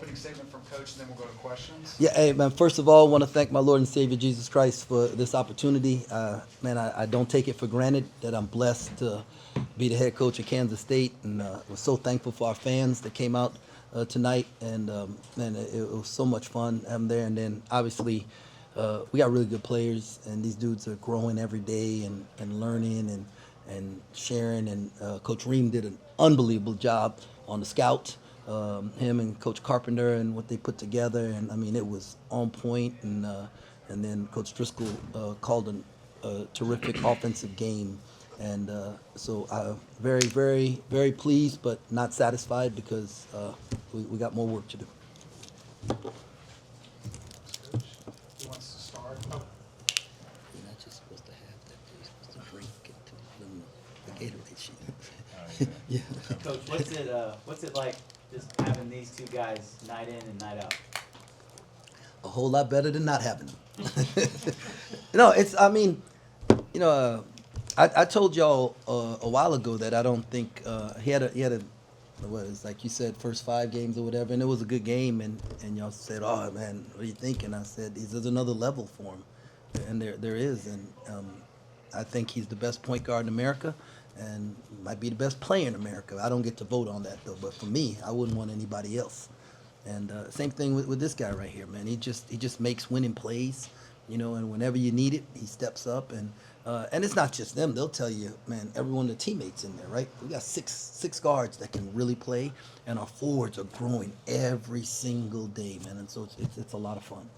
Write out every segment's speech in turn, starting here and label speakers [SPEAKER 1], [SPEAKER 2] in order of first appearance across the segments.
[SPEAKER 1] opening statement from Coach, and then we'll go to questions.
[SPEAKER 2] Yeah, hey, man, first of all, I want to thank my Lord and Savior Jesus Christ for this opportunity. Man, I don't take it for granted that I'm blessed to be the head coach of Kansas State, and we're so thankful for our fans that came out tonight, and man, it was so much fun having there. And then, obviously, we got really good players, and these dudes are growing every day and learning and sharing, and Coach Ream did an unbelievable job on the scout. Him and Coach Carpenter and what they put together, and I mean it was on point. And then Coach Driscoll called a terrific offensive game, and so very, very, very pleased, but not satisfied because we got more work to do.
[SPEAKER 1] Coach, who wants to start?
[SPEAKER 2] You're not just supposed to have that. You're supposed to drink the Gatorade sheet. Yeah.
[SPEAKER 3] Coach, what's it like just having these two guys night in and night out?
[SPEAKER 2] A whole lot better than not having them. No, I mean, I told y'all a while ago that I don't think he had a what is, like you said, first 5 games or whatever, and it was a good game, and y'all said, oh man, what are you thinking? I said, there's another level for him, and there is, and I think he's the best point guard in America, and might be the best player in America. I don't get to vote on that though, but for me, I wouldn't want anybody else. And same thing with this guy right here, man. He just makes winning plays, and whenever you need it, he steps up. And it's not just them. They'll tell you, man, every one of the teammates in there, right? We got six guards that can really play, and our forwards are growing every single day, man. And so it's a lot of fun.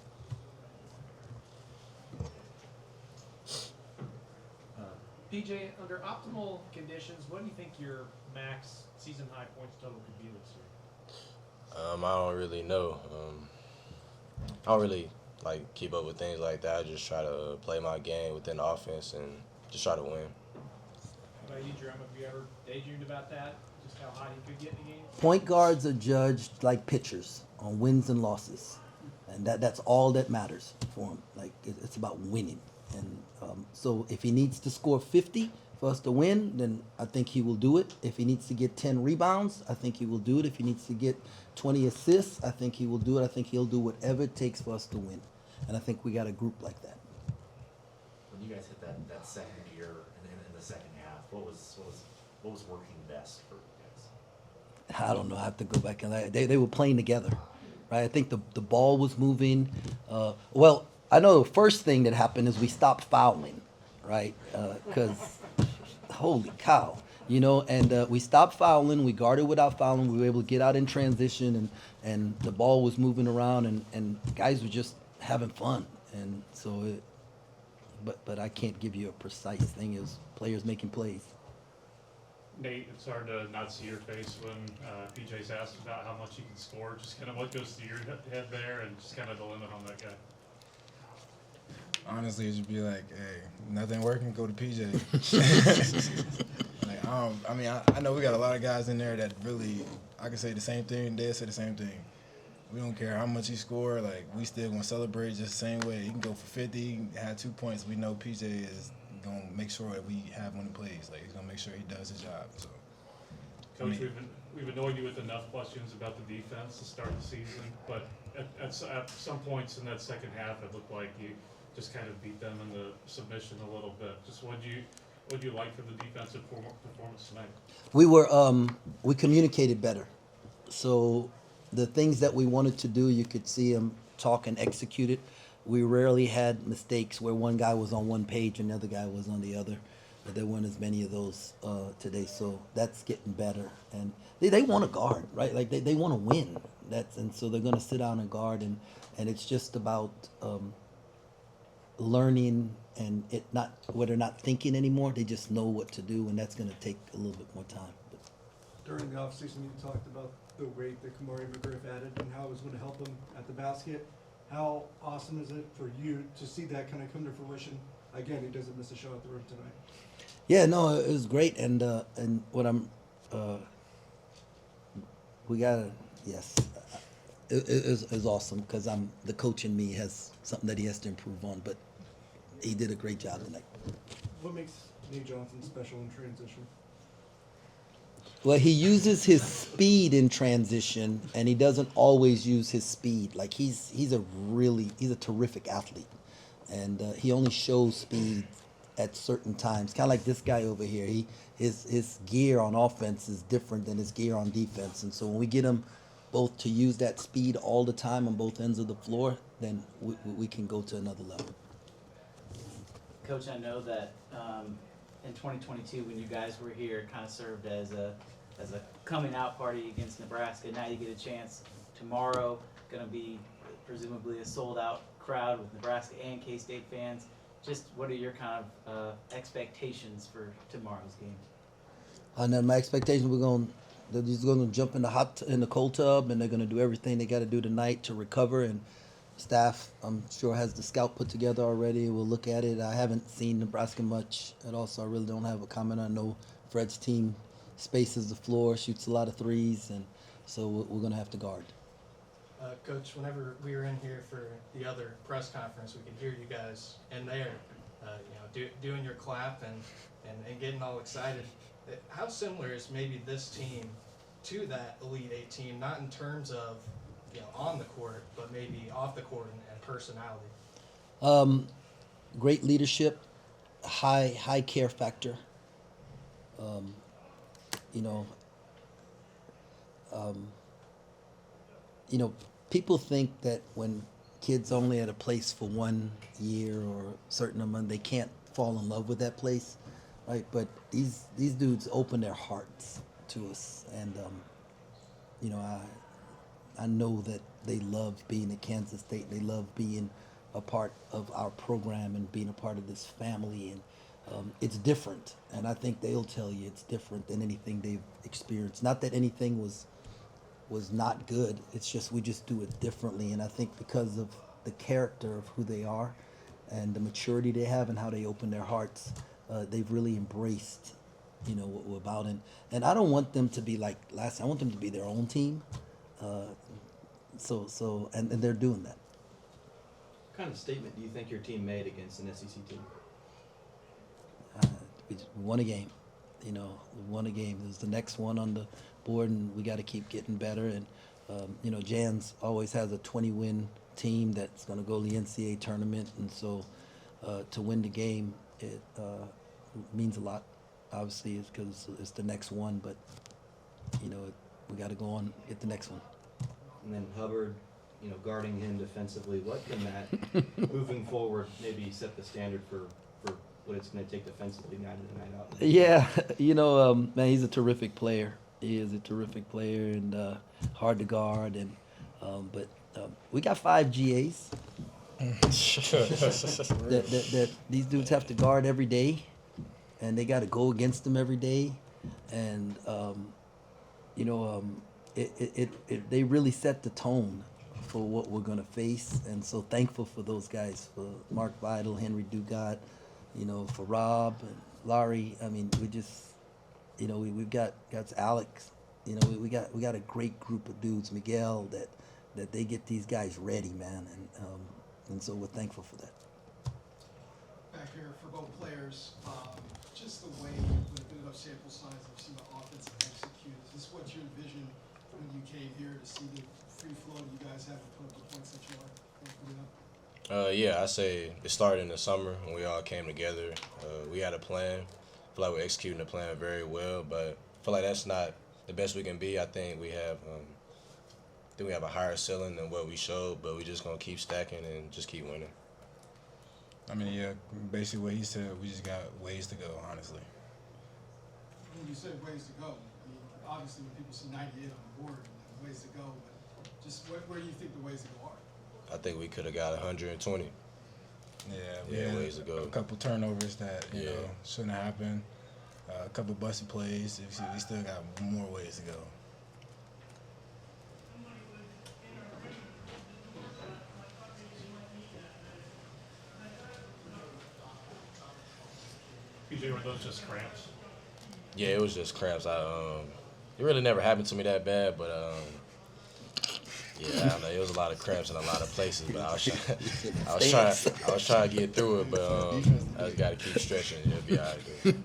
[SPEAKER 4] PJ, under optimal conditions, what do you think your max season high points total could be this year?
[SPEAKER 5] I don't really know. I don't really keep up with things like that. I just try to play my game within the offense and just try to win.
[SPEAKER 4] How about you, Jerome? Have you ever daydreamed about that? Just how high he could get in the game?
[SPEAKER 2] Point guards are judged like pitchers on wins and losses, and that's all that matters for him. Like it's about winning, and so if he needs to score 50 for us to win, then I think he will do it. If he needs to get 10 rebounds, I think he will do it. If he needs to get 20 assists, I think he will do it. I think he'll do whatever it takes for us to win, and I think we got a group like that.
[SPEAKER 6] When you guys hit that second gear and then in the second half, what was working best for you guys?
[SPEAKER 2] I don't know. I have to go back and they were playing together, right? I think the ball was moving. Well, I know the first thing that happened is we stopped fouling, right? Because holy cow, and we stopped fouling. We guarded without fouling. We were able to get out in transition, and the ball was moving around, and guys were just having fun. And so, but I can't give you a precise thing. It was players making plays.
[SPEAKER 7] Nate, it's hard to not see your face when PJ's asked about how much you can score. Just kind of what goes through your head there, and just kind of the limit on that guy.
[SPEAKER 8] Honestly, it'd be like, hey, nothing working, go to PJ. I know we got a lot of guys in there that really, I can say the same thing, they'll say the same thing. We don't care how much he score, we still gonna celebrate just the same way. He can go for 50, he can have 2 points. We know PJ is gonna make sure that we have when he plays. He's gonna make sure he does his job. So,
[SPEAKER 7] Coach, we've annoyed you with enough questions about the defense to start the season, but at some points in that second half, it looked like you just kind of beat them in the submission a little bit. Just what do you like for the defensive performance tonight?
[SPEAKER 2] We communicated better. So the things that we wanted to do, you could see them talk and execute it. We rarely had mistakes where one guy was on one page and the other guy was on the other. But there weren't as many of those today, so that's getting better. And they want to guard, right? They want to win. And so they're going to sit down and guard, and it's just about learning, and where they're not thinking anymore. They just know what to do, and that's going to take a little bit more time.
[SPEAKER 9] During the offseason, you talked about the weight that Kamari McGriff added and how it was going to help him at the basket. How awesome is it for you to see that kind of come to fruition? Again, he doesn't miss a shot at the rim tonight.
[SPEAKER 2] Yeah, no, it was great, and what we gotta, yes, it is awesome, because the coach in me has something that he has to improve on, but he did a great job tonight.
[SPEAKER 9] What makes Nate Johnson special in transition?
[SPEAKER 2] Well, he uses his speed in transition, and he doesn't always use his speed. Like he's a terrific athlete, and he only shows speed at certain times. Kind of like this guy over here. His gear on offense is different than his gear on defense, and so when we get him both to use that speed all the time on both ends of the floor, then we can go to another level.
[SPEAKER 3] Coach, I know that in 2022, when you guys were here, it kind of served as a coming out party against Nebraska. Now you get a chance tomorrow. Going to be presumably a sold out crowd with Nebraska and K-State fans. Just what are your kind of expectations for tomorrow's game?
[SPEAKER 2] And then my expectation, they're just going to jump in the cold tub, and they're going to do everything they got to do tonight to recover. And staff, I'm sure, has the scout put together already. We'll look at it. I haven't seen Nebraska much at all, so I really don't have a comment. I know Fred's team spaces the floor, shoots a lot of threes, and so we're going to have to guard.
[SPEAKER 10] Coach, whenever we were in here for the other press conference, we could hear you guys in there, doing your clap and getting all excited. How similar is maybe this team to that Elite Eight team, not in terms of on the court, but maybe off the court and personality?
[SPEAKER 2] Great leadership, high care factor. People think that when kids only at a place for 1 year or a certain amount, they can't fall in love with that place, right? But these dudes open their hearts to us, and I know that they love being at Kansas State. They love being a part of our program and being a part of this family, and it's different. And I think they'll tell you it's different than anything they've experienced. Not that anything was not good. It's just we just do it differently. And I think because of the character of who they are and the maturity they have and how they open their hearts, they've really embraced, what we're about. And I don't want them to be like last time. I want them to be their own team. And they're doing that.
[SPEAKER 11] What kind of statement do you think your team made against an SEC team?
[SPEAKER 2] We won a game. We won a game. There's the next one on the board, and we got to keep getting better. And Jans always has a 20-win team that's going to go to the NCAA tournament, and so to win the game, it means a lot. Obviously, it's because it's the next one, but we got to go on get the next one.
[SPEAKER 11] And then Hubbard, guarding him defensively, what can that moving forward maybe set the standard for what it's going to take defensively night in and night out?
[SPEAKER 2] Yeah, man, he's a terrific player. He is a terrific player and hard to guard. And but we got 5 GAs that these dudes have to guard every day, and they got to go against them every day. And they really set the tone for what we're going to face. And so thankful for those guys, for Mark Vidal, Henry Dugat, for Rob and Laurie. I mean, we just, we've got Alex. We got a great group of dudes, Miguel, that they get these guys ready, man, and so we're thankful for that.
[SPEAKER 1] Back here for both players, just the way with a bit of sample size of some of the offensive execute. Is this what you envisioned when you came here to see the free flow you guys have to put up the points that you are putting up?
[SPEAKER 5] Yeah, I say it started in the summer when we all came together. We had a plan. I feel like we're executing the plan very well, but I feel like that's not the best we can be. I think we have a higher ceiling than what we showed, but we're just gonna keep stacking and just keep winning.
[SPEAKER 8] I mean, yeah, basically what he said, we just got ways to go, honestly.
[SPEAKER 1] When you say ways to go, I mean, obviously when people see 98 on the board, ways to go, but just where do you think the ways to go are?
[SPEAKER 5] I think we could have got 120.
[SPEAKER 8] Yeah, we had
[SPEAKER 5] ways to go.
[SPEAKER 8] a couple turnovers that shouldn't have happened. A couple busted plays. We still got more ways to go.
[SPEAKER 7] PJ, were those just cramps?
[SPEAKER 5] Yeah, it was just cramps. It really never happened to me that bad, but Yeah, I don't know. It was a lot of cramps in a lot of places, but I was trying to get through it, but I just got to keep stretching. It'll be all right.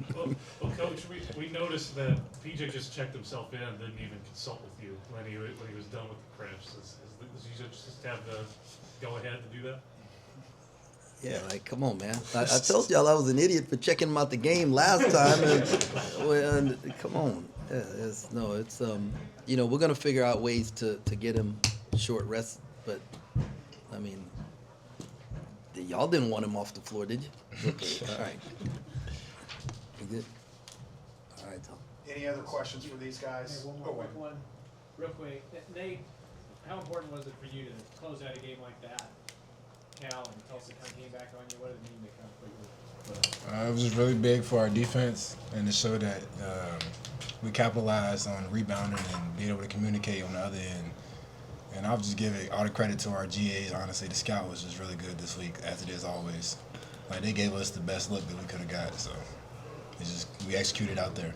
[SPEAKER 7] Well, Coach, we noticed that PJ just checked himself in, didn't even consult with you when he was done with the cramps. Does he just have the go ahead to do that?
[SPEAKER 2] Yeah, like, come on, man. I told y'all I was an idiot for checking him out the game last time. And come on. Yeah, it's you know, we're going to figure out ways to get him short rest. But, I mean, y'all didn't want him off the floor, did you? Okay, all right. You good? All right, Tom.
[SPEAKER 12] Any other questions for these guys?
[SPEAKER 4] Hey, one more quick one, real quick. Nate, how important was it for you to close out a game like that? Cal and Tulsa kind of came back on you. What did it mean to kind of quickly?
[SPEAKER 8] It was just really big for our defense and to show that we capitalized on rebounding and being able to communicate on the other end. And I'll just give all the credit to our GAs. Honestly, the scout was just really good this week, as it is always. Like, they gave us the best look that we could have got. So we executed out there.